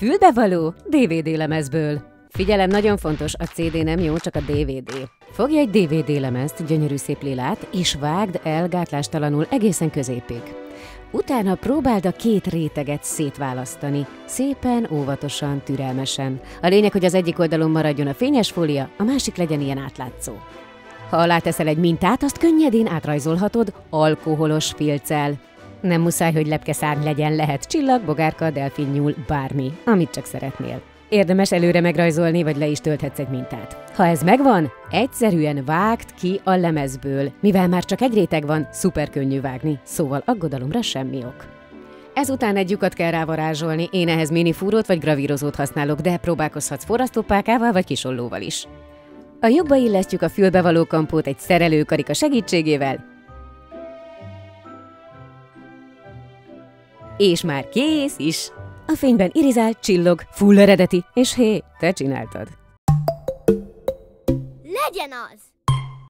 Fülbevaló DVD lemezből. Figyelem, nagyon fontos, a CD nem jó, csak a DVD. Fogj egy DVD lemezt, gyönyörű szép lilát, és vágd el gátlástalanul egészen középig. Utána próbáld a két réteget szétválasztani, szépen, óvatosan, türelmesen. A lényeg, hogy az egyik oldalon maradjon a fényes fólia, a másik legyen ilyen átlátszó. Ha aláteszel egy mintát, azt könnyedén átrajzolhatod alkoholos filccel. Nem muszáj, hogy lepkeszárny legyen, lehet csillag, bogárka, delfinnyúl, bármi, amit csak szeretnél. Érdemes előre megrajzolni, vagy le is tölthetsz egy mintát. Ha ez megvan, egyszerűen vágd ki a lemezből. Mivel már csak egy réteg van, szuper könnyű vágni, szóval aggodalomra semmi ok. Ezután egy lyukat kell rávarázsolni, én ehhez minifúrót vagy gravírozót használok, de próbálkozhatsz forrasztópálkával vagy kisollóval is. A lyukba illesztjük a fülbevaló kampót egy szerelőkarika segítségével, és már kész is! A fényben irizál, csillog, full eredeti, és hé, te csináltad. Legyen az!